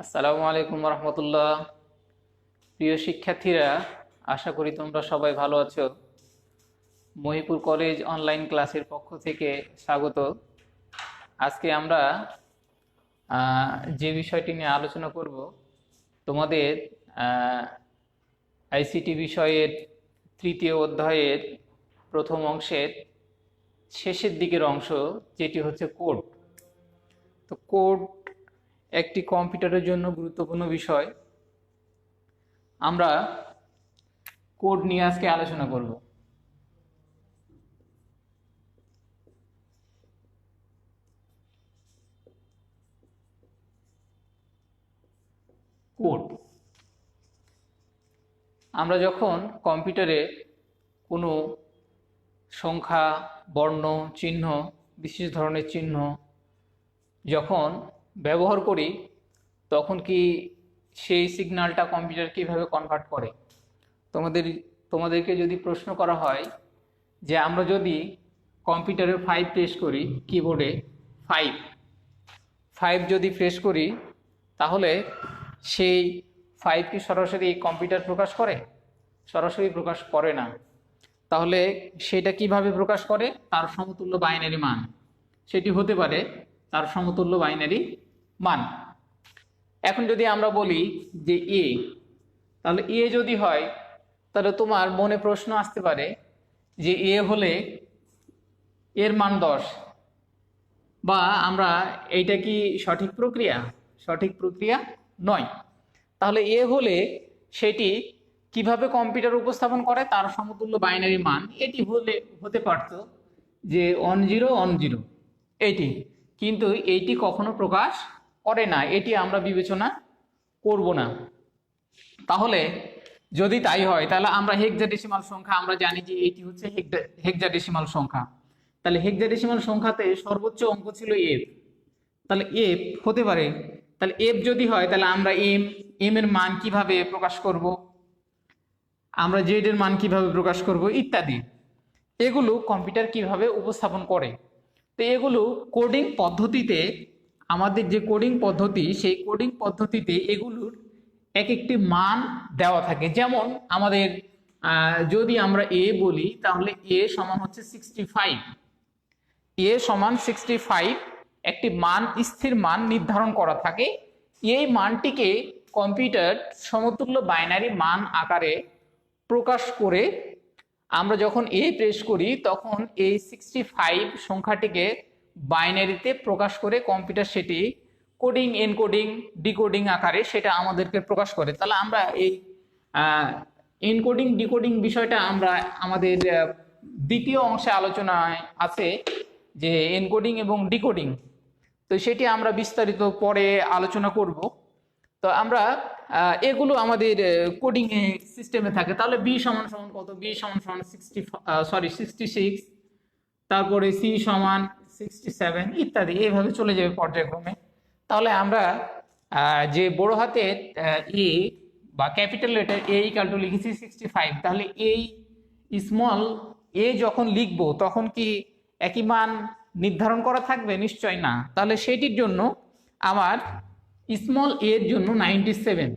আসসালামু আলাইকুম রহমতুল্লাহ। প্রিয় শিক্ষার্থীরা, আশা করি তোমরা সবাই ভালো আছো। মহিপুর কলেজ অনলাইন ক্লাসের পক্ষ থেকে স্বাগত। আজকে আমরা যে বিষয়টি নিয়ে আলোচনা করব, তোমাদের আইসিটি বিষয়ের তৃতীয় অধ্যায়ের প্রথম অংশের শেষের দিকের অংশ, যেটি হচ্ছে কোড। তো কোড একটি কম্পিউটারের জন্য গুরুত্বপূর্ণ বিষয়। আমরা কোড নিয়ে আজকে আলোচনা করব। কোড, আমরা যখন কম্পিউটারে কোনো সংখ্যা, বর্ণ, চিহ্ন, বিশেষ ধরনের চিহ্ন যখন ব্যবহার করি, তখন কি সেই সিগন্যালটা কম্পিউটার কিভাবে কনভার্ট করে। তোমাদেরকে যদি প্রশ্ন করা হয় যে আমরা যদি কম্পিউটারে 5 প্রেস করি, কিবোর্ডে 5 যদি প্রেস করি, তাহলে সেই 5 কি সরাসরি কম্পিউটার প্রকাশ করে? সরাসরি প্রকাশ করে না। তাহলে সেটা কিভাবে প্রকাশ করে? তার সমতুল্য বাইনারি মান, সেটি হতে পারে তার সমতুল্য বাইনারি মান। এখন যদি আমরা বলি যে এ, তাহলে এ যদি হয়, তাহলে তোমার মনে প্রশ্ন আসতে পারে যে এ হলে এর মান 10, বা আমরা এইটা কি সঠিক প্রক্রিয়া? সঠিক প্রক্রিয়া নয়। তাহলে এ হলে সেটি কিভাবে কম্পিউটার উপস্থাপন করে? তার সমতুল্য বাইনারি মান। এটি হতে পারত যে 1010 এইটি, কিন্তু এইটি কখনো প্রকাশ করে না, এটি আমরা বিবেচনা করব না। তাহলে যদি তাই হয়, তাহলে আমরা হেক্সাডেসিমাল সংখ্যা, আমরা জানি যে এইটি হচ্ছে হেক্সাডেসিমাল সংখ্যা। তাহলে হেক্সাডেসিমাল সংখ্যাতে সর্বোচ্চ অঙ্ক ছিল এফ, তাহলে এফ হতে পারে। তাহলে এফ যদি হয়, তাহলে আমরা এম এর মান কিভাবে প্রকাশ করব, আমরা জেড এর মান কিভাবে প্রকাশ করব, ইত্যাদি। এগুলো কম্পিউটার কিভাবে উপস্থাপন করে। তো এগুলো কোডিং পদ্ধতিতে, আমাদের যে কোডিং পদ্ধতি, সেই কোডিং পদ্ধতিতে এগুলোর এক একটি মান দেওয়া থাকে। যেমন আমাদের যদি আমরা এ বলি, তাহলে এ সমান হচ্ছে 65। এ সমান 65 একটি মান, স্থির মান নির্ধারণ করা থাকে। এই মানটিকে কম্পিউটার সমতুল্য বাইনারি মান আকারে প্রকাশ করে, আমরা যখন এ প্রেস করি, তখন এই 65 সংখ্যাটিকে বাইনারিতে প্রকাশ করে কম্পিউটার সেটি কোডিং, এনকোডিং, ডিকোডিং আকারে সেটা আমাদেরকে প্রকাশ করে। তাহলে আমরা এই এনকোডিং, ডিকোডিং বিষয়টা আমরা আমাদের দ্বিতীয় অংশে আলোচনায় আছে, যে এনকোডিং এবং ডিকোডিং। তো সেটি আমরা বিস্তারিত পরে আলোচনা করব। তো আমরা এগুলো আমাদের কোডিং সিস্টেমে থাকে। তাহলে বি সমান সমান কত? বি সমান সমান 66, তারপরে সি সমান 67, ইত্যাদি, এইভাবে চলে যাবে পর্যায়ক্রমে। তাহলে আমরা যে বড় হাতের এ বা capital letter A equal to লিখেছি 65, তাহলে এই স্মল এ যখন লিখবো, তখন কি একই মান নির্ধারণ করা থাকবে? নিশ্চয় না। তাহলে সেটির জন্য আমার স্মল এর জন্য 97,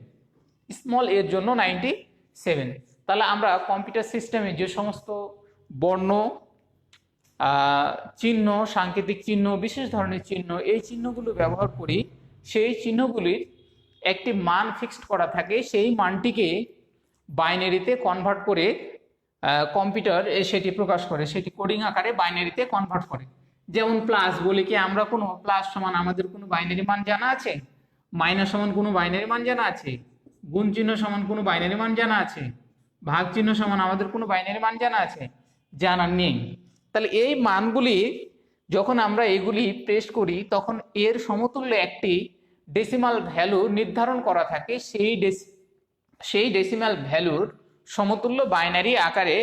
স্মল এর জন্য 97। তাহলে আমরা কম্পিউটার সিস্টেমে যে সমস্ত বর্ণ, চিহ্ন, সাংকেতিক চিহ্ন, বিশেষ ধরনের চিহ্ন, এই চিহ্নগুলো ব্যবহার করি, সেই চিহ্নগুলির একটি মান ফিক্সড করা থাকে। সেই মানটিকে বাইনারিতে কনভার্ট করে কম্পিউটার সেটি প্রকাশ করে, সেটি কোডিং আকারে বাইনারিতে কনভার্ট করে। যেমন প্লাস বলি কি, আমরা কোনো প্লাস সমান আমাদের কোনো বাইনারি মান জানা আছে? মাইনাস সমান কোনো বাইনারি মান জানা আছে? গুণ চিহ্ন সমান কোনো বাইনারি মান জানা আছে? ভাগ চিহ্ন সমান আমাদের কোনো বাইনারি মান জানা আছে? জানা নেই। তাহলে এই মানগুলি যখন আমরা এগুলি প্রেস করি, তখন এর সমতুল্য একটি ডেসিমাল ভ্যালু নির্ধারণ করা থাকে। সেই ডেসিমাল ভ্যালুর সমতুল্য বাইনারি আকারে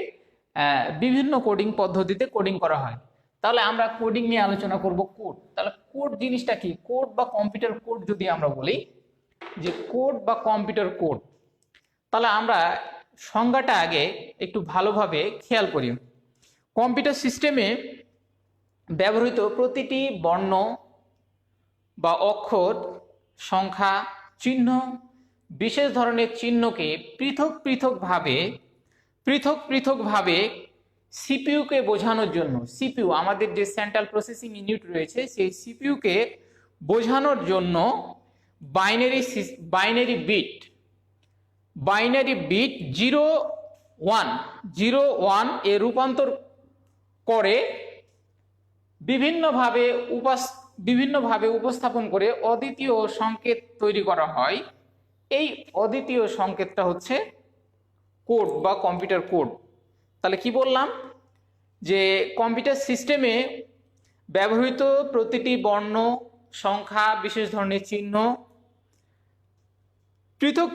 বিভিন্ন কোডিং পদ্ধতিতে কোডিং করা হয়। তাহলে আমরা কোডিং নিয়ে আলোচনা করব। কোড, তাহলে কোড জিনিসটা কি? কোড বা কম্পিউটার কোড যদি আমরা বলি, যে কোড বা কম্পিউটার কোড, তাহলে আমরা সংজ্ঞাটা আগে একটু ভালোভাবে খেয়াল করি। কম্পিউটার সিস্টেমে ব্যবহৃত প্রতিটি বর্ণ বা অক্ষর, সংখ্যা, চিহ্ন, বিশেষ ধরনের চিহ্নকে পৃথক পৃথকভাবে সিপিইউকে বোঝানোর জন্য, সিপিইউ আমাদের যে সেন্ট্রাল প্রসেসিং ইউনিট রয়েছে সেই সিপিইউকে বোঝানোর জন্য বাইনারি বিট 0 1 এ রূপান্তর করে বিভিন্নভাবে উপস্থাপন করে অদ্বিতীয় সংকেত তৈরি করা হয়। এই অদ্বিতীয় সংকেতটা হচ্ছে কোড বা কম্পিউটার কোড। তাহলে কি বললাম, যে কম্পিউটার সিস্টেমে ব্যবহৃত প্রতিটি বর্ণ, সংখ্যা, বিশেষ ধরনের চিহ্ন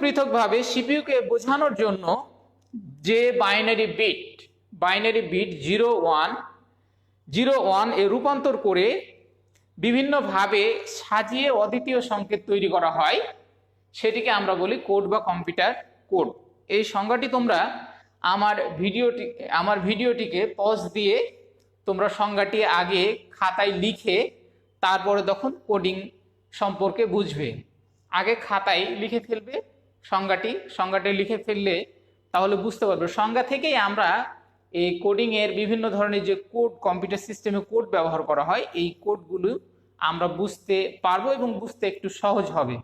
পৃথকভাবে সিপিইউকে বোঝানোর জন্য যে বাইনারি বিট 0 1 এ রূপান্তর করে বিভিন্নভাবে সাজিয়ে অদ্বিতীয় সংকেত তৈরি করা হয়, সেটিকে আমরা বলি কোড বা কম্পিউটার কোড। এই সংজ্ঞাটি তোমরা আমার ভিডিওটিকে পজ দিয়ে তোমরা সংজ্ঞাটি আগে খাতায় লিখে তারপরে তখন কোডিং সম্পর্কে বুঝবে। আগে খাতায় লিখে ফেলবে সংজ্ঞাটি লিখে ফেললে তাহলে বুঝতে পারবে। সংজ্ঞা থেকেই আমরা এই কোডিং এর বিভিন্ন ধরনের যে কোড, কম্পিউটার সিস্টেমে কোড ব্যবহার করা হয়, এই কোডগুলো আমরা বুঝতে পারবো এবং বুঝতে একটু সহজ হবে।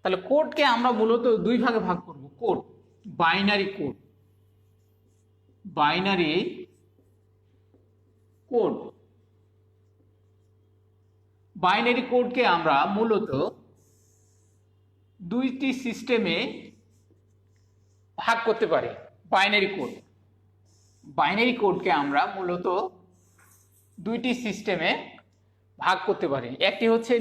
তাহলে কোডকে আমরা মূলত দুই ভাগে ভাগ করব। কোড, বাইনারি কোডকে আমরা মূলত দুইটি সিস্টেমে ভাগ করতে পারি। বাইনারি কোডকে আমরা মূলত দুইটি সিস্টেমে ভাগ করতে পারি। একটি হচ্ছে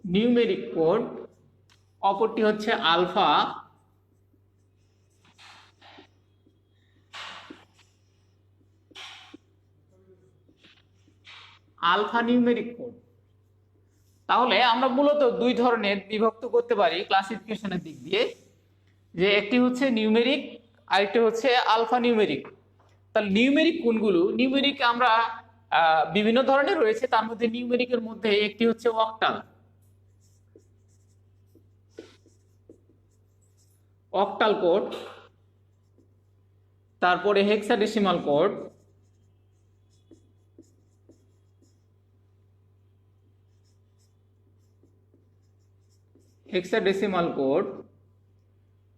নিউমেরিক কোড, অপরটি হচ্ছে আলফা নিউমেরিক কোড। তাহলে আমরা মূলত দুই ধরনের বিভক্ত করতে পারি ক্লাসিফিকেশনের দিক দিয়ে, যে একটি হচ্ছে নিউমেরিক, আরেকটি হচ্ছে আলফা নিউমেরিক। তাহলে নিউমেরিক কোনগুলো? নিউমেরিক আমরা বিভিন্ন ধরনের রয়েছে, তার মধ্যে নিউমেরিকের মধ্যে একটি হচ্ছে অক্টাল কোড, তারপরে হেক্সাডেসিমাল কোড,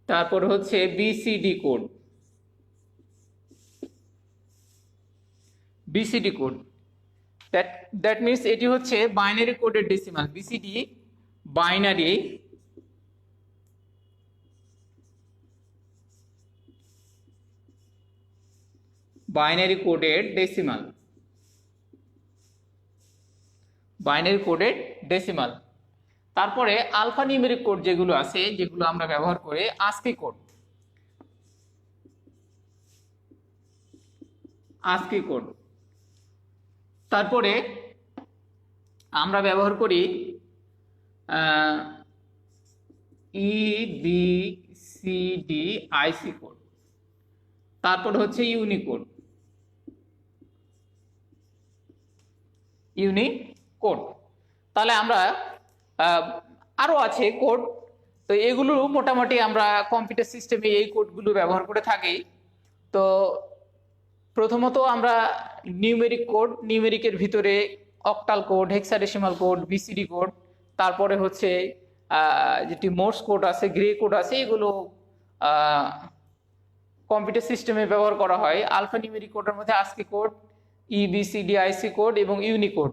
তারপর হচ্ছে বিসিডি কোড। দ্যাট মিনস এটি হচ্ছে বাইনারি কোডের ডেসিমাল। বিসিডি বাইনারি কোডের ডেসিমাল। তারপরে আলফা নিউমেরিক কোড যেগুলো আছে, যেগুলো আমরা ব্যবহার করে ASCII কোড। তারপরে আমরা ব্যবহার করি EBCDIC কোড। তারপর হচ্ছে ইউনিকোড। তাহলে আমরা আরো আছে কোড, তো এগুলো মোটামুটি আমরা কম্পিউটার সিস্টেমে এই কোডগুলো ব্যবহার করে থাকি। তো প্রথমত আমরা নিউমেরিকের ভিতরে octal code, hexadecimal code, BCD code, তারপরে হচ্ছে যেটি মোর্স কোড আছে, গ্রে কোড আছে, এগুলো কম্পিউটার সিস্টেমে ব্যবহার করা হয়। আলফা নিউমেরিক কোডের মধ্যে ASCII কোড, EBCDIC কোড এবং Unicode.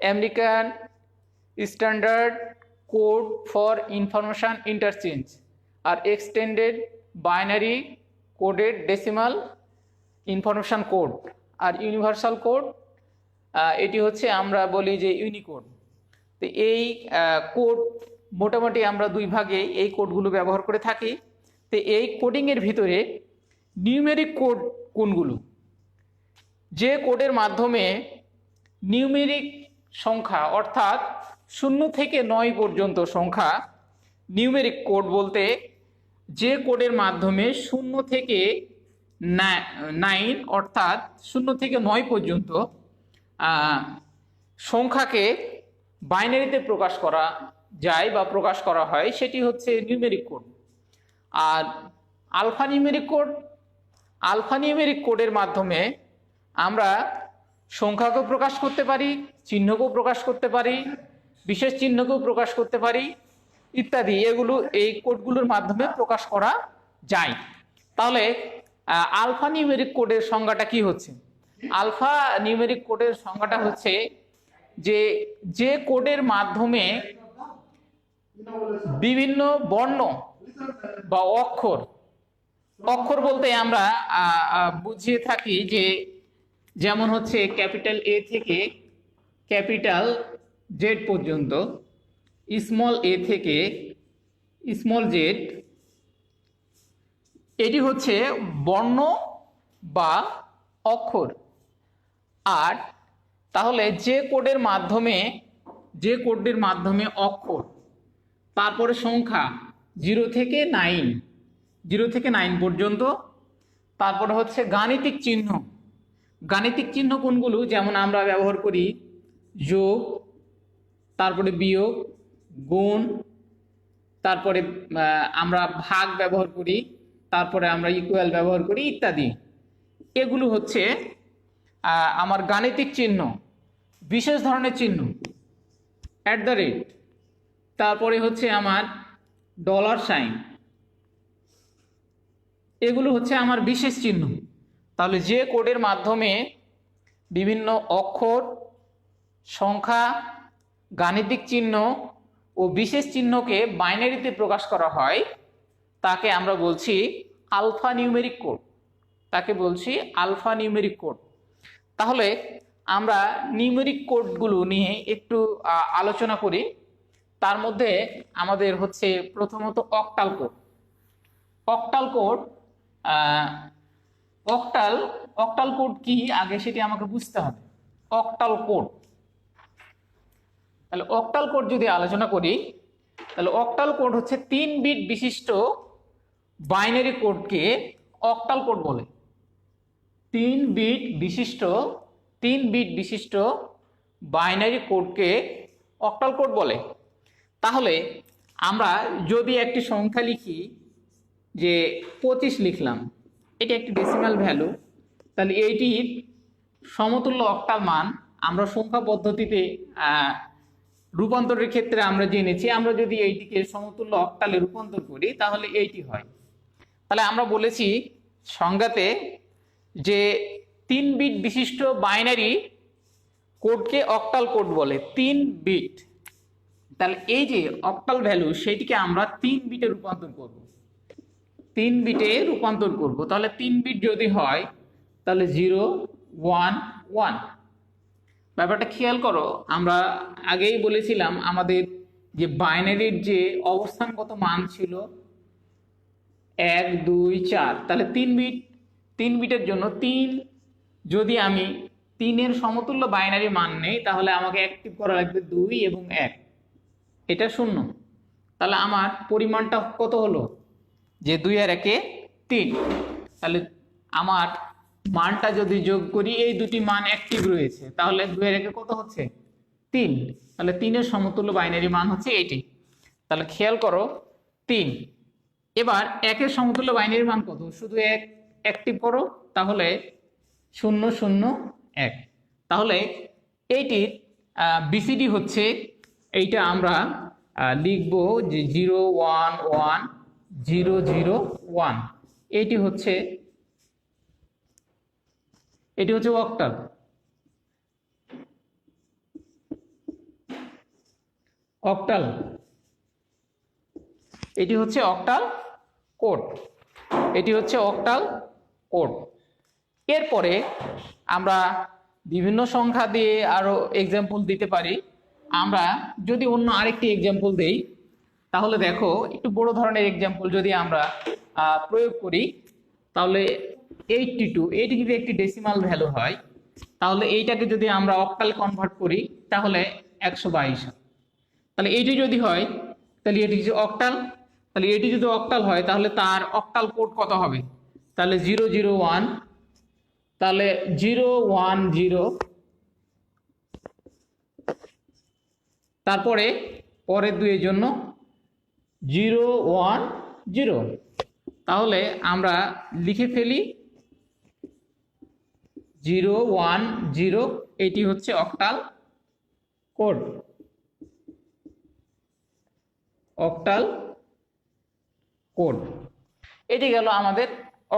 American standard code for information interchange আর extended binary coded decimal information code. আর ইউনিভার্সাল কোড, এটি হচ্ছে আমরা বলি যে ইউনিকোড। তো এই কোড মোটামুটি আমরা দুই ভাগে এই কোডগুলো ব্যবহার করে থাকি। তো এই কোডিংয়ের ভিতরে নিউমেরিক কোড কোনগুলো? যে কোডের মাধ্যমে নিউমেরিক সংখ্যা অর্থাৎ 0 থেকে 9 পর্যন্ত সংখ্যা, নিউমেরিক কোড বলতে যে কোডের মাধ্যমে 0 থেকে 9 অর্থাৎ 0 থেকে 9 পর্যন্ত সংখ্যাকে বাইনারিতে প্রকাশ করা যায় বা প্রকাশ করা হয় সেটি হচ্ছে নিউমেরিক কোড। আর আলফানিউমেরিক কোডের মাধ্যমে আমরা সংখ্যাকেও প্রকাশ করতে পারি, চিহ্নকেও প্রকাশ করতে পারি, বিশেষ চিহ্নকেও প্রকাশ করতে পারি ইত্যাদি। এগুলো এই কোডগুলোর মাধ্যমে প্রকাশ করা যায়। তাহলে আলফা নিউমেরিক কোডের সংজ্ঞাটা কি হচ্ছে? আলফা নিউমেরিক কোডের সংজ্ঞাটা হচ্ছে যে কোডের মাধ্যমে বিভিন্ন বর্ণ বা অক্ষর বলতে আমরা বুঝিয়ে থাকি যেমন হচ্ছে ক্যাপিটাল এ থেকে ক্যাপিটাল জেড পর্যন্ত, স্মল এ থেকে স্মল জেড, এটি হচ্ছে বর্ণ বা অক্ষর। আর তাহলে যে কোডের মাধ্যমে অক্ষর, তারপরে সংখ্যা 0 থেকে 9 পর্যন্ত, তারপরে হচ্ছে গাণিতিক চিহ্ন কোনগুলো? যেমন আমরা ব্যবহার করি যোগ, তারপরে বিয়োগ, গুণ, তারপরে আমরা ভাগ ব্যবহার করি, তারপরে আমরা ইকুয়াল ব্যবহার করি ইত্যাদি। এগুলো হচ্ছে আমার গাণিতিক চিহ্ন। বিশেষ ধরনের চিহ্ন @ তারপরে হচ্ছে আমার $, এগুলো হচ্ছে আমার বিশেষ চিহ্ন। তাহলে যে কোডের মাধ্যমে বিভিন্ন অক্ষর, সংখ্যা, গাণিতিক চিহ্ন ও বিশেষ চিহ্নকে বাইনারিতে প্রকাশ করা হয় তাকে আমরা বলছি আলফা নিউমেরিক কোড। তাহলে আমরা নিউমেরিক কোডগুলো নিয়ে একটু আলোচনা করি। তার মধ্যে আমাদের হচ্ছে প্রথমত অক্টাল কোড কি আগে সেটি আমাকে বুঝতে হবে। তাহলে অক্টাল কোড যদি আলোচনা করি, তাহলে অক্টাল কোড হচ্ছে 3 বিট বিশিষ্ট বাইনারি কোডকে অক্টাল কোড বলে। 3 বিট বিশিষ্ট বাইনারি কোডকে অক্টাল কোড বলে। তাহলে আমরা যদি একটি সংখ্যা লিখি, যে 25 লিখলাম, এটি একটি ডেসিমাল ভ্যালু, তাহলে এইটির সমতুল্য অক্টাল মান আমরা সংখ্যা পদ্ধতিতে রূপান্তরের ক্ষেত্রে আমরা জেনেছি, আমরা যদি এইটিকে সমতুল্য অক্টালে রূপান্তর করি তাহলে এইটি হয়। তাহলে আমরা বলেছি সংজ্ঞাতে যে 3 বিট বিশিষ্ট বাইনারি কোডকে অক্টাল কোড বলে। 3 বিট, তাহলে এই যে অক্টাল ভ্যালু সেটিকে আমরা 3 বিটে রূপান্তর করব। তাহলে 3 বিট যদি হয় তাহলে 0 1 1। ব্যাপারটা খেয়াল করো, আমরা আগেই বলেছিলাম আমাদের যে বাইনারির যে অবস্থানগত মান ছিল 1 2 4, তাহলে 3 বিটের জন্য 3, যদি আমি 3-এর সমতুল্য বাইনারি মান নেই তাহলে আমাকে অ্যাক্টিভ করা লাগবে 2 এবং 1, এটা 0। তাহলে আমার পরিমাণটা কত হলো? যে 2 আর 1 3। তাহলে আমার মানটা যদি যোগ করি, এই দুটি মান অ্যাক্টিভ রয়েছে, তাহলে 2 আর 1 কত হচ্ছে? 3। তাহলে 3-এর সমতুল্য বাইনারি মান হচ্ছে এটি। তাহলে খেয়াল করো 3। এবার 1-এর সমতুল্য বাইনারি মান কত? শুধু 1 অ্যাক্টিভ করো, তাহলে 0 0 1। তাহলে এইটির বিসিডি হচ্ছে, এইটা আমরা লিখব যে 0 1 1 0 0 1। এটি হচ্ছে অক্টাল। এটি হচ্ছে অক্টাল কোড। এরপরে আমরা বিভিন্ন সংখ্যা দিয়ে আরো এক্সাম্পল দিতে পারি। আমরা যদি অন্য আরেকটি এক্সাম্পল দেই, তাহলে দেখো একটু বড় ধরনের এক্সাম্পল যদি আমরা প্রয়োগ করি, তাহলে 82, এটি যদি একটি ডেসিমাল ভ্যালু হয়, তাহলে এইটাকে যদি আমরা অক্টাল কনভার্ট করি তাহলে 122। তাহলে এইটি যদি হয় তাহলে এটি যে অক্টাল, তাহলে এটি যদি অক্টাল হয় তাহলে তার অক্টাল কোড কত হবে? তাহলে 0 0 1, তাহলে 0 1 0, তারপরে পরের দুইয়ের জন্য 0 1 0। তাহলে আমরা লিখে ফেলি 0 1 0, এটি হচ্ছে অক্টাল কোড। অক্টাল কোড, এটি গেল আমাদের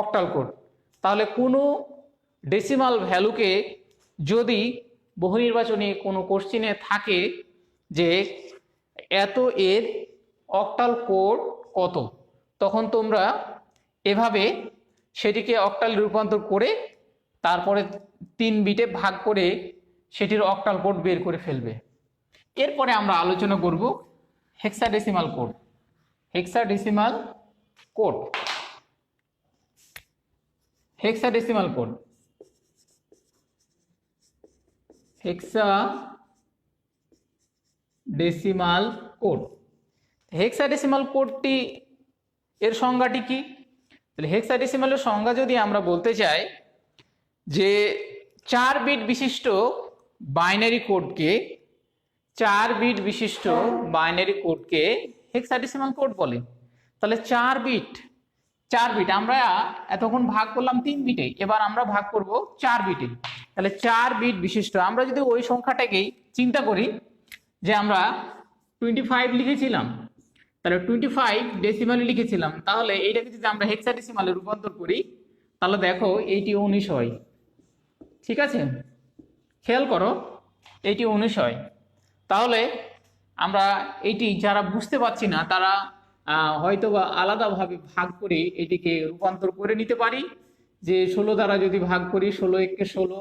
অক্টাল কোড। তাহলে কোনো ডেসিমাল ভ্যালুকে যদি বহু নির্বাচনী কোনো কোশ্চিনে থাকে যে এত এর অক্টাল কোড কত, তখন তোমরা এভাবে সেটিকে অক্টাল রূপান্তর করে তারপরে 3 বিটে ভাগ করে সেটির অক্টাল কোড বের করে ফেলবে। এরপরে আমরা আলোচনা করব hexadecimal code. Hexadecimal code, hexadecimal code, hexadecimal code. Hexadecimal কোডটি এর সংজ্ঞাটি কি? তাহলে হেক্সাডেসিমালের সংজ্ঞা যদি আমরা বলতে চাই যে 4 বিট বিশিষ্ট বাইনারি কোডকে, 4 বিট বিশিষ্ট বাইনারি কোডকে হেক্সাডেসিমাল কোড বলে। তাহলে 4 বিট আমরা এতক্ষণ ভাগ করলাম 3 বিটে, এবার আমরা ভাগ করব 4 বিটে। তাহলে 4 বিট বিশিষ্ট, আমরা যদি ওই সংখ্যাটাকেই চিন্তা করি যে আমরা 25 লিখেছিলাম, তাহলে 25 ডেসিমালে লিখেছিলাম, তাহলে এইটাকে যদি আমরা হেক্সাডেসিমালে রূপান্তর করি তাহলে দেখো এইটি 19 হয়। ঠিক আছে, খেয়াল করো, এইটি 19 হয়। তাহলে আমরা এইটি যারা বুঝতে পারছি না তারা হয়তো বা আলাদাভাবে ভাগ করে এটিকে রূপান্তর করে নিতে পারি। যে 16 দ্বারা যদি ভাগ করি, 16 একে 16,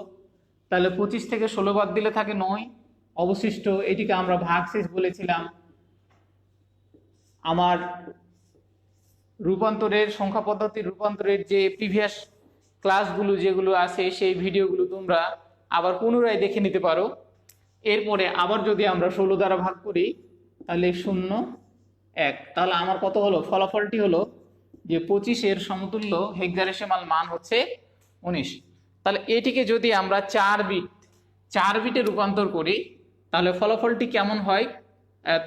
তাহলে 25 থেকে 16 বাদ দিলে থাকে 9, অবশিষ্ট এটিকে আমরা ভাগশেষ বলেছিলাম। আমার রূপান্তরের সংখ্যা পদ্ধতির রূপান্তরের যে প্রিভিয়াস ক্লাসগুলো যেগুলো আছে সেই ভিডিওগুলো তোমরা আবার পুনরায় দেখে নিতে পারো। এরপরে আবার যদি আমরা 16 দ্বারা ভাগ করি তাহলে 0 1, তাহলে আমার কত হলো? ফলাফলটি হলো যে 25 এর সমতুল্য হেক্সাডেসিমাল মান হচ্ছে 19। তাহলে এটিকে যদি আমরা 4 বিটে রূপান্তর করি তাহলে ফলাফলটি কেমন হয়,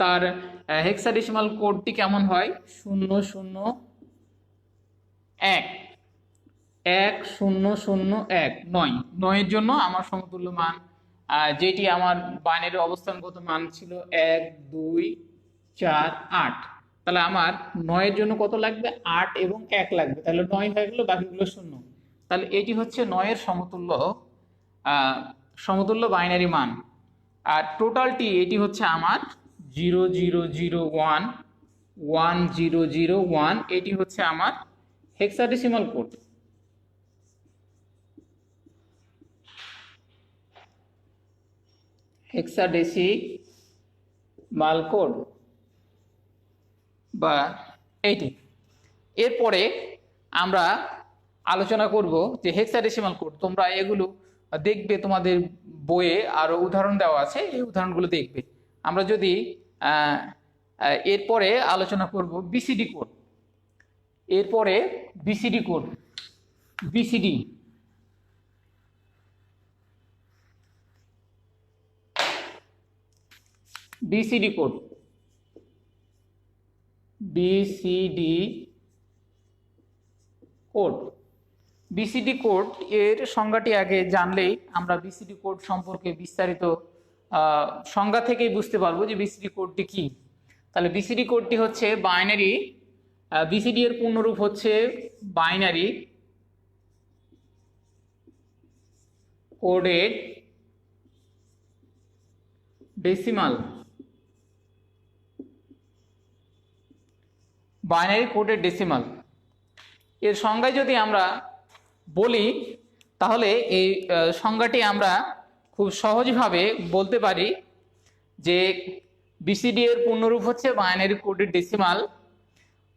তার হেক্সাডেসিমাল কোডটি কেমন হয়? 0 0 1 1 0 0 1 9। 9 এর জন্য আমার সমতুল্য মান যেটি আমার বাইনারি অবস্থানগত মান ছিল 1 2 4 8, তাহলে আমার 9 এর জন্য কত লাগবে? 8 এবং 1 লাগবে, তাহলে 9 হয়ে গেল, বাকিগুলো 0। তাহলে এটি হচ্ছে 9 এর সমতুল্য বাইনারি মান। আর টোটালটি এটি হচ্ছে আমার 0 0 0 1 1 0 0 1, এটি হচ্ছে আমার হেক্সাডেসিমাল কোড। হেক্সাডেসিমাল কোড বা এইটি। এরপরে আমরা আলোচনা করব যে হেক্সাডেসিমাল কোড। তোমরা এগুলো দেখবে, তোমাদের বইয়ে আরো উদাহরণ দেওয়া আছে, এই উদাহরণগুলো দেখবে। আমরা যদি এরপরে আলোচনা করব বিসিডি কোড। এরপরে BCD code, BCD BCD code, BCD code. BCD code এর সংজ্ঞাটি আগে জানলেই আমরা বিসিডি কোড সম্পর্কে বিস্তারিত সংজ্ঞা থেকেই বুঝতে পারবো যে বিসিডি কোডটি কি। তাহলে বিসিডি কোডটি হচ্ছে বাইনারি, বিসিডি এর পূর্ণরূপ হচ্ছে binary coded decimal, binary coded decimal. এর সংজ্ঞায় যদি আমরা বলি তাহলে এই সংজ্ঞাটি আমরা খুব সহজভাবে বলতে পারি যে বিসিডি এর পূর্ণরূপ হচ্ছে বাইনারি কোডেড ডেসিমাল।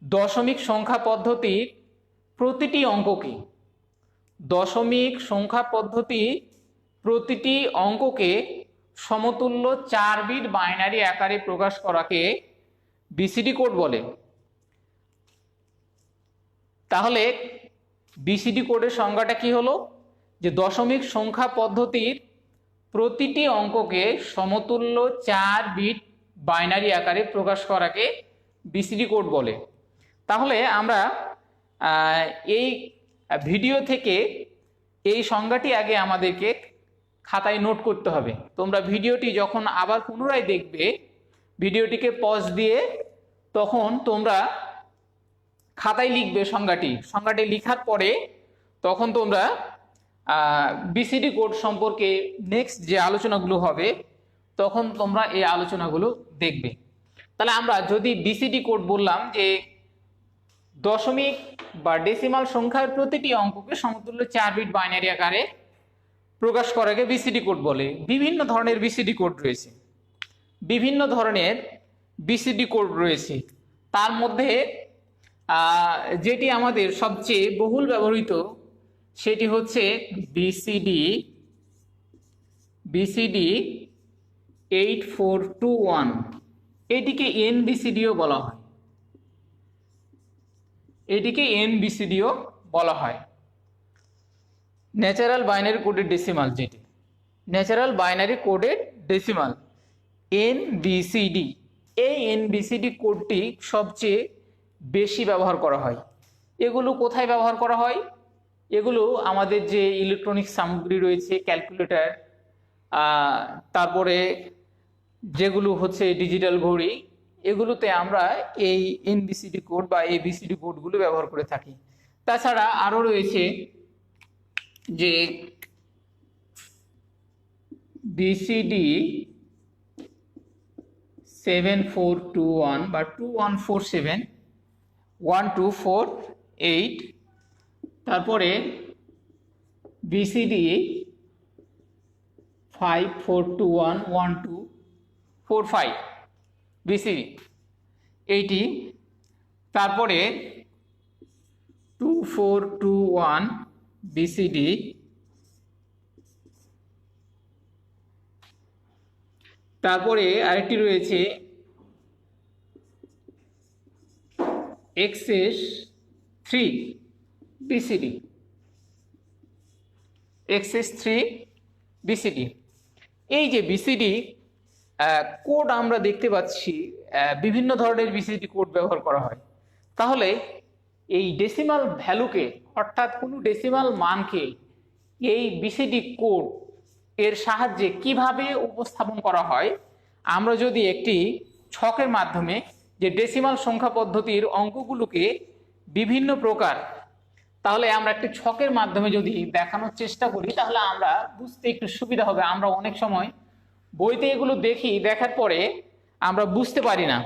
দশমিক সংখ্যা পদ্ধতির প্রতিটি অঙ্ককে, দশমিক সংখ্যা পদ্ধতি প্রতিটি অঙ্ককে সমতুল্য 4 বিট বাইনারি আকারে প্রকাশ করাকে বিসিডি কোড বলে। তাহলে বিসিডি কোডের সংজ্ঞাটা কি হলো? যে দশমিক সংখ্যা পদ্ধতির প্রতিটি অঙ্ককে সমতুল্য 4 বিট বাইনারি আকারে প্রকাশ করাকে বিসিডি কোড বলে। তাহলে আমরা এই ভিডিও থেকে এই সংজ্ঞাটি আগে আমাদেরকে খাতায় নোট করতে হবে। তোমরা ভিডিওটি যখন আবার পুনরায় দেখবে, ভিডিওটিকে পজ দিয়ে তখন তোমরা খাতায় লিখবে সংজ্ঞাটি লেখার পরে তখন তোমরা বিসিডি কোড সম্পর্কে নেক্সট যে আলোচনাগুলো হবে তখন তোমরা এই আলোচনাগুলো দেখবে। তাহলে আমরা যদি বিসিডি কোড বললাম যে দশমিক বা ডেসিমাল সংখ্যার প্রতিটি অঙ্ককে সমতুল্য 4 বিট বাইনারি আকারে প্রকাশ করাকে বিসিডি কোড বলে। বিভিন্ন ধরনের বিসিডি কোড রয়েছে। তার মধ্যে যেটি আমাদের সবচেয়ে বহুল ব্যবহৃত সেটি হচ্ছে বিসিডি 8421। এটিকে এনবিসিডিও বলা হয়। ন্যাচারাল বাইনারি কোডের ডেসিমাল, যেটি ন্যাচারাল বাইনারি কোডের ডেসিমাল এনবিসিডি। এই এনবিসিডি কোডটি সবচেয়ে বেশি ব্যবহার করা হয়। এগুলো কোথায় ব্যবহার করা হয়? এগুলো আমাদের যে ইলেকট্রনিক সামগ্রী রয়েছে, ক্যালকুলেটর, তারপরে যেগুলো হচ্ছে ডিজিটাল ঘড়ি, এগুলোতে আমরা এই এনবিসিডি কোড বা এবিসিডি কোডগুলো ব্যবহার করে থাকি। তাছাড়া আরও রয়েছে যে বিসিডি 7421 বা 2147 1248, তারপরে বিসিডি 5421 1245 বিসিডি এইটি, তারপরে 2421 বিসিডি, তারপরে আরেকটি রয়েছে এক্সএস 3 বিসিডি, এই যে বিসিডি কোড আমরা দেখতে পাচ্ছি, বিভিন্ন ধরনের বিসিডি কোড ব্যবহার করা হয়। তাহলে এই ডেসিমাল ভ্যালুকে, অর্থাৎ কোনো ডেসিমাল মানকে এই বিসিডি কোড এর সাহায্যে কিভাবে উপস্থাপন করা হয়, আমরা যদি একটি ছকের মাধ্যমে যে ডেসিমাল সংখ্যা পদ্ধতির অঙ্কগুলোকে বিভিন্ন প্রকার, তাহলে আমরা একটি ছকের মাধ্যমে যদি দেখানোর চেষ্টা করি তাহলে আমরা বুঝতে একটু সুবিধা হবে। আমরা অনেক সময় বইতে এগুলো দেখি, দেখার পরে আমরা বুঝতে পারি না।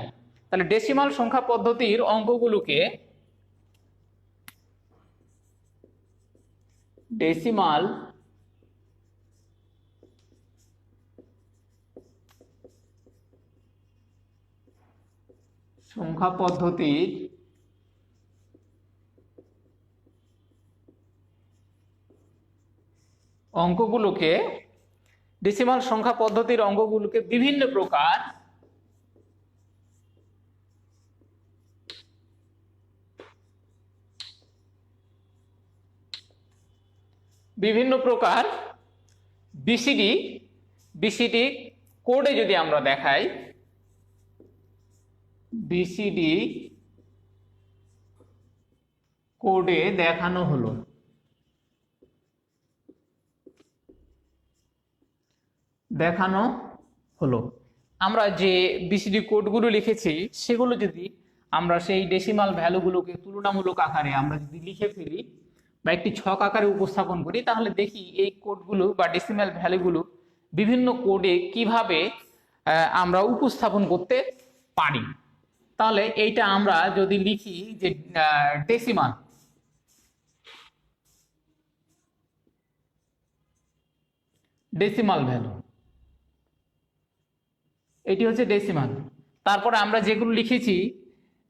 তাহলে ডেসিমাল সংখ্যা পদ্ধতির অঙ্কগুলোকে ডেসিমাল সংখ্যা পদ্ধতির অঙ্কগুলোকে বিভিন্ন প্রকার বিসিডি কোডে যদি আমরা দেখাই, বিসিডি কোডে দেখানো হলো। আমরা যে বিসিডি কোডগুলো লিখেছি সেগুলো যদি আমরা সেই ডেসিমাল ভ্যালুগুলোকে তুলনামূলক আকারে আমরা যদি লিখে ফেলি বা একটি ছক আকারে উপস্থাপন করি, তাহলে দেখি এই কোডগুলো বা ডেসিমাল ভ্যালুগুলো বিভিন্ন কোডে কিভাবে আমরা উপস্থাপন করতে পারি। তাহলে এইটা আমরা যদি লিখি যে ডেসিমাল ভ্যালু, এটি হচ্ছে ডেসিমাল। তারপরে আমরা যেগুলো লিখেছি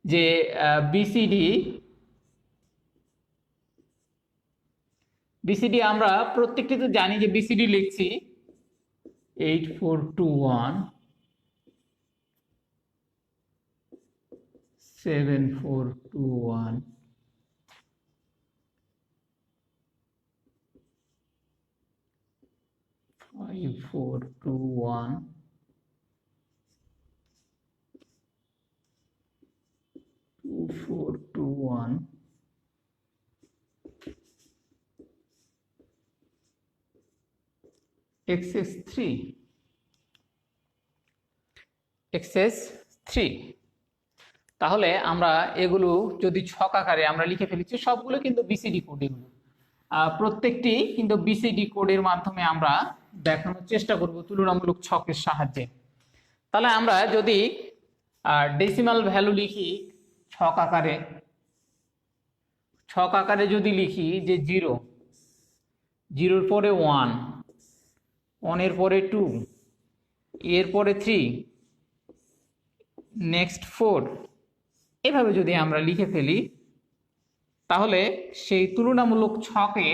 যে বিসিডি আমরা প্রত্যেকটি তো জানি যে বিসিডি লিখছি 8421 7421 5421 4 2 1 xs3 xs3। তাহলে আমরা এগুলো যদি ছক আকারে আমরা লিখে ফেলেছি, সবগুলো কিন্তু বিসিডি কোড। এগুলো প্রত্যেকটি কিন্তু বিসিডি কোডের মাধ্যমে আমরা দেখানোর চেষ্টা করব তুলনামূলক ছকের সাহায্যে। তাহলে আমরা যদি ডেসিমাল ভ্যালু লিখি ছক আকারে যদি লিখি যে 0, 0-র পরে 1, 1-এর পরে 2, এর পরে 3, নেক্সট 4, এভাবে যদি আমরা লিখে ফেলি, তাহলে সেই তুলনামূলক ছকে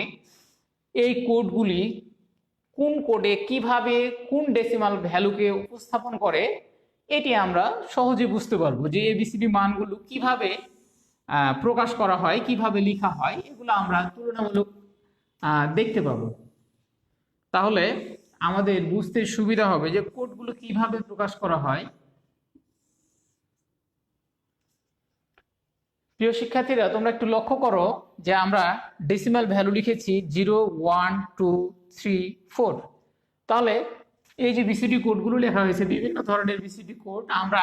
এই কোডগুলি কোন কোডে কিভাবে কোন ডেসিমাল ভ্যালুকে উপস্থাপন করে এটি আমরা সহজে বুঝতে পারবো যে এবিসিডি মানগুলো কিভাবে প্রকাশ করা হয়, কিভাবে লেখা হয়, এগুলো আমরা তুলনামূলক দেখতে পাবো। তাহলে আমাদের বুঝতে সুবিধা হবে যে কোডগুলো কিভাবে প্রকাশ করা হয়। প্রিয় শিক্ষার্থীরা, তোমরা একটু লক্ষ্য করো যে আমরা ডেসিমাল ভ্যালু লিখেছি 0 1 2 3 4। তাহলে এই যে বিসিডি কোডগুলো লেখা হয়েছে, বিভিন্ন ধরনের বিসিডি কোড আমরা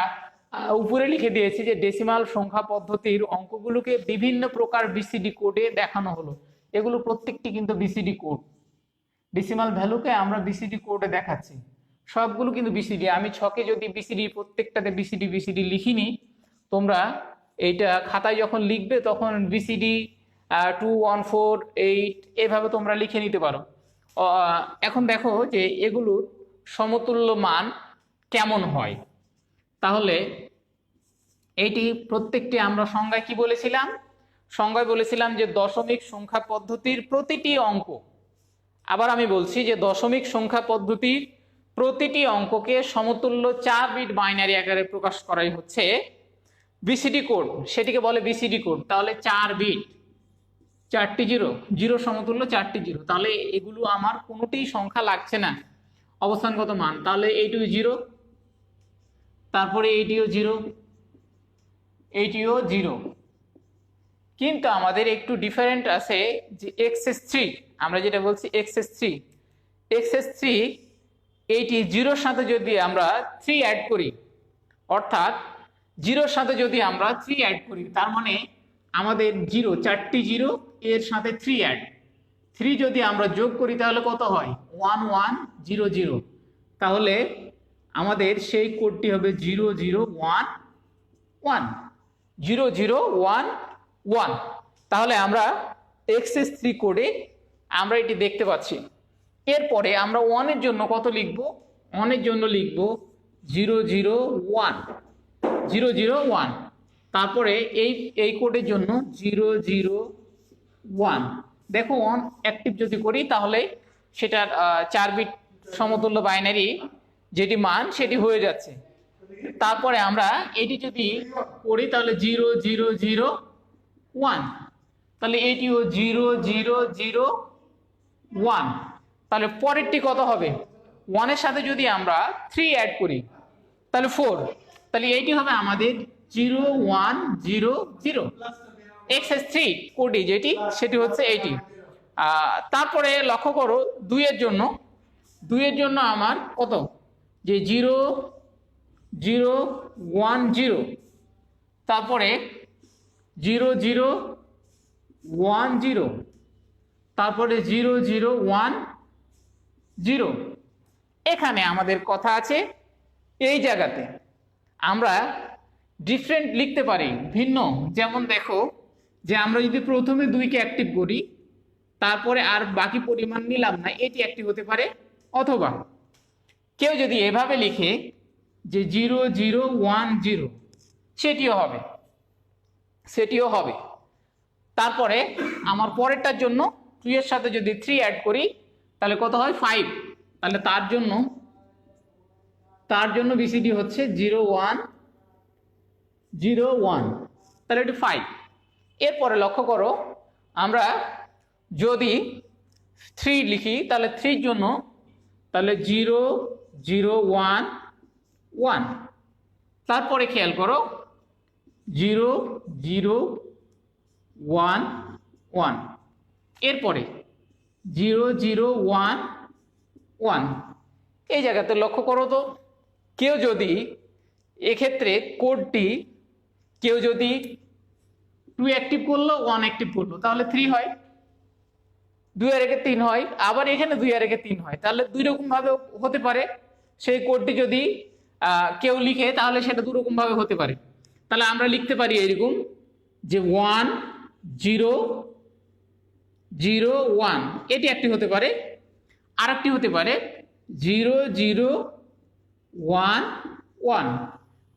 উপরে লিখে দিয়েছি যে ডেসিমাল সংখ্যা পদ্ধতির অঙ্কগুলোকে বিভিন্ন প্রকার বিসিডি কোডে দেখানো হলো। এগুলো প্রত্যেকটি কিন্তু বিসিডি কোড। ডেসিমাল ভ্যালুকে আমরা বিসিডি কোডে দেখাচ্ছি, সবগুলো কিন্তু বিসিডি। আমি ছকে যদি বিসিডি প্রত্যেকটাতে বিসিডি লিখিনি, তোমরা এইটা খাতায় যখন লিখবে তখন বিসিডি 2 1 4 8 এভাবে তোমরা লিখে নিতে পারো। এখন দেখো যে এগুলোর সমতুল্য মান কেমন হয়। তাহলে এইটি প্রত্যেকটি আমরা সংজ্ঞায় কি বলেছিলাম? সংজ্ঞায় বলেছিলাম যে দশমিক সংখ্যা পদ্ধতির প্রতিটি অঙ্ক, আবার আমি বলছি যে দশমিক সংখ্যা পদ্ধতির প্রতিটি অঙ্ককে সমতুল্য 4 বিট বাইনারি আকারে প্রকাশ করাই হচ্ছে বিসিডি কোড, সেটিকে বলে বিসিডি কোড। তাহলে 4 বিট, 4টি জিরো, জিরো সমতুল্য 4টি জিরো। তাহলে এগুলো আমার কোনোটিই সংখ্যা লাগছে না অবস্থানগত মান। তাহলে এইটিও 0, তারপরে এইটিও 0, এইটিও 0। কিন্তু আমাদের একটু ডিফারেন্ট আছে যে xs3, আমরা যেটা বলছি xs3 এইটি 0-র সাথে যদি আমরা 3 অ্যাড করি, অর্থাৎ 0-র সাথে যদি আমরা 3 অ্যাড করি, তার মানে আমাদের 0, 4টি 0 এর সাথে 3 অ্যাড, 3 যদি আমরা যোগ করি তাহলে কত হয়? 1 1 0 0। তাহলে আমাদের সেই কোডটি হবে 0 0 1 1 0 0 1 1। তাহলে আমরা xs3 কোডে আমরা এটি দেখতে পাচ্ছি। এরপরে আমরা 1 এর জন্য কত লিখব? 1 এর জন্য লিখব 0 0 1 0 0 1। তারপরে এই কোডের জন্য 0 0 1। দেখো 1 অ্যাক্টিভ যদি করি তাহলে সেটার 4 বিট সমতুল্য বাইনারি যেটি মান সেটি হয়ে যাচ্ছে। তারপরে আমরা এটি যদি করি তাহলে 0 0 0 1, তাহলে এটিও 0 0 0 1। তাহলে পরেরটি কত হবে? 1 এর সাথে যদি আমরা 3 অ্যাড করি তাহলে 4, তাহলে এইটি হবে আমাদের 0 1 0 0। xs3 কোডে যেটি সেটি হচ্ছে এইটি। তারপরে লক্ষ্য করো 2 এর জন্য আমার কত? যে 0 0 1 0, তারপরে 0 0 1 0, তারপরে 0 0 1 0। এখানে আমাদের কথা আছে এই জায়গাতে আমরা ডিফারেন্ট লিখতে পারি, ভিন্ন। যেমন দেখো যে আমরা যদি প্রথমে 2কে অ্যাক্টিভ করি, তারপরে আর বাকি পরিমাণ নিলাম না, এটি অ্যাক্টিভ হতে পারে। অথবা কেউ যদি এভাবে লিখে যে 0 0 1 0, সেটিও হবে। তারপরে আমার পরেরটার জন্য 2 এর সাথে যদি 3 অ্যাড করি তাহলে কত হয়? 5। তাহলে তার জন্য বিসিডি হচ্ছে 0 1 0 1, তাহলে এটি 5। এরপরে লক্ষ্য করো আমরা যদি 3 লিখি তাহলে 3 এর জন্য তাহলে 0 0 1 1। তারপরে খেয়াল করো 0 0 1 1, এরপরে 0 0 1 1। এই জায়গাতে লক্ষ্য করো তো, কেউ যদি এক্ষেত্রে কোডটি কেউ যদি 2 অ্যাক্টিভ করলো 1 অ্যাক্টিভ করলো তাহলে 3 হয়, 2 আর 1 3 হয়, আবার এখানে 2 আর 1 3 হয়, তাহলে দুই রকম ভাবে হতে পারে। সেই কোডটি যদি কেউ লিখে তাহলে সেটা দু রকম ভাবে হতে পারে। তাহলে আমরা লিখতে পারি এরকম যে 1 0 0 1, এটি একটি হতে পারে। আর একটি হতে পারে 0 0 1 1।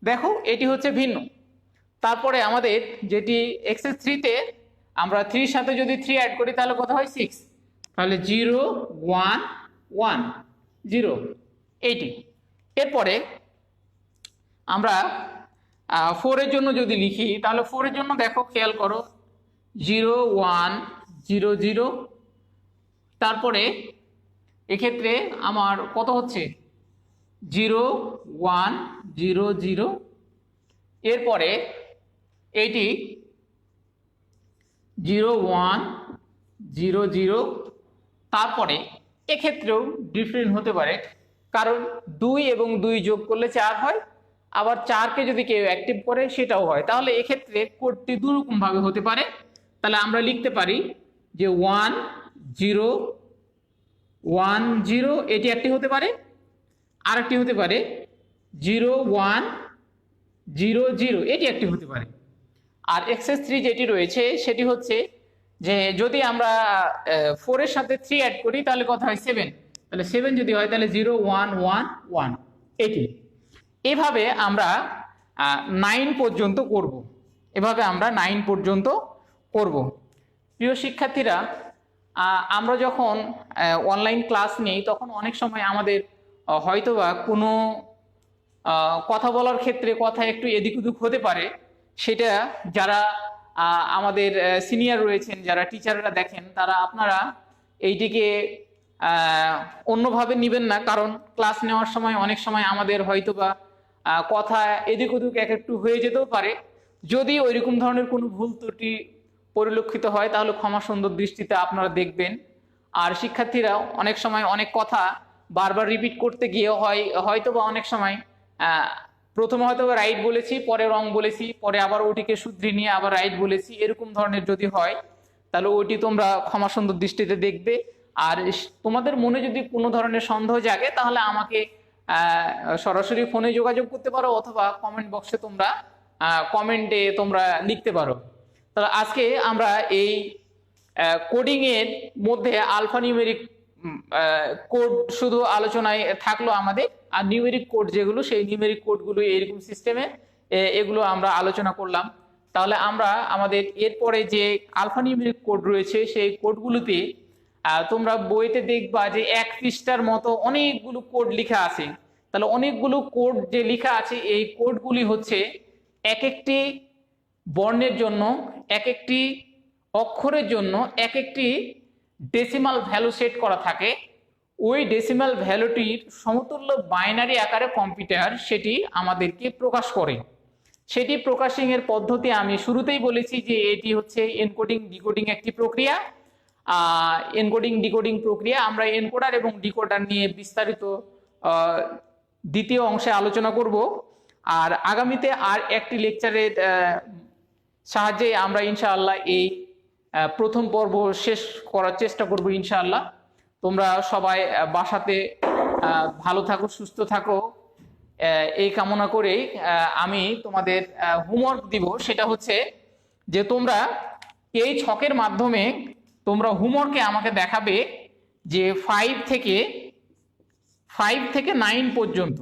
দেখো এটি হচ্ছে ভিন্ন। তারপরে আমাদের যেটি এক্সেস 3 তে আমরা 3 সাথে যদি 3 অ্যাড করি তাহলে কত হয় 6, তাহলে 0 1 1 0, এইটি। এরপরে আমরা 4 এর জন্য যদি লিখি তাহলে 4 এর জন্য দেখো খেয়াল করো 0 1 0 0, তারপরে এক্ষেত্রে আমার কত হচ্ছে 0 1 0 0, এরপরে এইটি 0 1 0 0। তারপরে এক্ষেত্রেও ডিফারেন্ট হতে পারে, কারণ 2 এবং 2 যোগ করলে 4 হয়, আবার 4কে যদি কেউ অ্যাক্টিভ করে সেটাও হয়। তাহলে এক্ষেত্রে কোডটি দুরকম ভাবে হতে পারে। তাহলে আমরা লিখতে পারি যে 1 0 1 0, এটি একটি হতে পারে। আর একটি হতে পারে 0 1 0 0, এটি একটি হতে পারে। আর এক্সেস 3 যেটি রয়েছে সেটি হচ্ছে যে যদি আমরা 4 এর সাথে 3 অ্যাড করি তাহলে কত হয় 7, তাহলে 7 যদি হয় তাহলে 0 1 1 1, এটি। এভাবে আমরা 9 পর্যন্ত করব, এভাবে আমরা 9 পর্যন্ত করব। প্রিয় শিক্ষার্থীরা, আমরা যখন অনলাইন ক্লাস নিই তখন অনেক সময় আমাদের হয়তোবা কোনো কথা বলার ক্ষেত্রে কথা একটু এদিক ওদিক হতে পারে। সেটা যারা আমাদের সিনিয়র রয়েছেন, যারা টিচাররা দেখেন, তারা আপনারা এইটিকে অন্যভাবে নেবেন না, কারণ ক্লাস নেওয়ার সময় অনেক সময় আমাদের হয়তোবা কথা এদিক ওদিক এক একটু হয়ে যেতেও পারে। যদি ওইরকম ধরনের কোনো ভুল ত্রুটি পরিলক্ষিত হয় তাহলে ক্ষমা সুন্দর দৃষ্টিতে আপনারা দেখবেন। আর শিক্ষার্থীরা অনেক সময় অনেক কথা বারবার রিপিট করতে গিয়ে হয়তোবা অনেক সময় প্রথমে হয়তো রাইট বলেছি, পরে রং বলেছি, পরে আবার ওটিকে শুধরিয়ে নিয়ে আবার রাইট বলেছি, এরকম ধরনের যদি হয় তাহলে ওটি তোমরা ক্ষমা সুন্দর দৃষ্টিতে দেখবে। আর তোমাদের মনে যদি কোনো ধরনের সন্দেহ জাগে তাহলে আমাকে সরাসরি ফোনে যোগাযোগ করতে পারো, অথবা কমেন্ট বক্সে তোমরা কমেন্টে তোমরা লিখতে পারো। তাহলে আজকে আমরা এই কোডিং এর মধ্যে আলফা নিউমেরিক কোড শুধু আলোচনায় থাকলো আমাদের, আর নিউমেরিক কোড যেগুলো সেই নিউমেরিক কোডগুলো এইরকম সিস্টেমে এগুলো আমরা আলোচনা করলাম। তাহলে আমরা আমাদের এরপরে যে আলফা নিউমেরিক কোড রয়েছে সেই কোডগুলোতে তোমরা বইতে দেখবা যে 1 পৃষ্ঠার মতো অনেকগুলো কোড লেখা আছে। তাহলে অনেকগুলো কোড যে লেখা আছে এই কোডগুলি হচ্ছে এক একটি বর্ণের জন্য, এক একটি অক্ষরের জন্য এক একটি ডেসিমাল ভ্যালু সেট করা থাকে। ওই ডেসিমাল ভ্যালুটির সমতুল্য বাইনারি আকারে কম্পিউটার সেটি আমাদেরকে প্রকাশ করে। সেটি প্রকাশিং এর পদ্ধতি আমি শুরুতেই বলেছি যে এটি হচ্ছে এনকোডিং ডিকোডিং একটি প্রক্রিয়া। এনকোডিং ডিকোডিং প্রক্রিয়া আমরা এনকোডার এবং ডিকোডার নিয়ে বিস্তারিত দ্বিতীয় অংশে আলোচনা করব। আর আগামীতে আর একটি লেকচারের সাহায্যে আমরা ইনশাআল্লাহ এই প্রথম পর্ব শেষ করার চেষ্টা করব ইনশাআল্লাহ। তোমরা সবাই বাসাতে ভালো থাকো, সুস্থ থাকো, এই কামনা করেই আমি তোমাদের হোমওয়ার্ক দিব। সেটা হচ্ছে যে তোমরা এই ছকের মাধ্যমে তোমরা হোমওয়ার্কে আমাকে দেখাবে যে 5 থেকে 9 পর্যন্ত,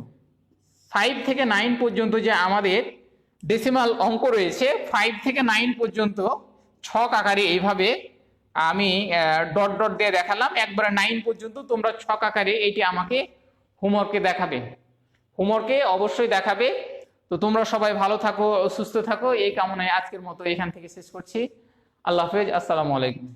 5 থেকে 9 পর্যন্ত যে আমাদের ডেসিমাল অঙ্ক রয়েছে 5 থেকে 9 পর্যন্ত ছক আকারে এইভাবে আমি ডট ডট দিয়ে দেখালাম। একবারে 9 পর্যন্ত তোমরা ছক আকারে এটি আমাকে হোমওয়ার্কে দেখাবে, হোমওয়ার্কে অবশ্যই দেখাবে। তো তোমরা সবাই ভালো থাকো, সুস্থ থাকো, এই কামনায় আজকের মতো এখান থেকে শেষ করছি। আল্লাহ হাফেজ, আসসালামু আলাইকুম।